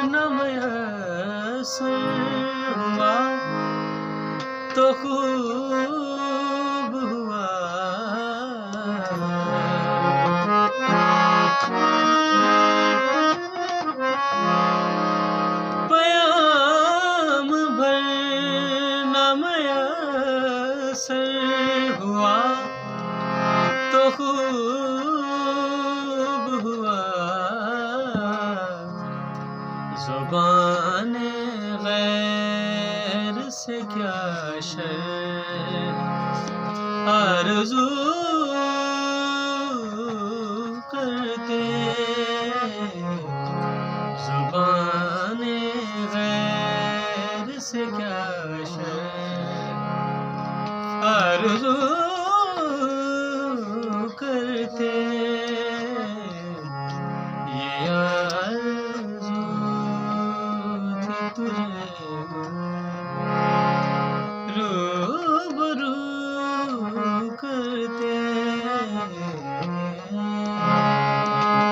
न मयस्सर हुआ तो खूब हुआ। पयाम भर न मयस्सर हुआ तो खूब हुआ। ज़ुबाने गैर से क्या शर्त आरज़ू करते। ज़ुबाने गैर से क्या शर्त आरज़ू करते। ये आरज़ू थी तुझे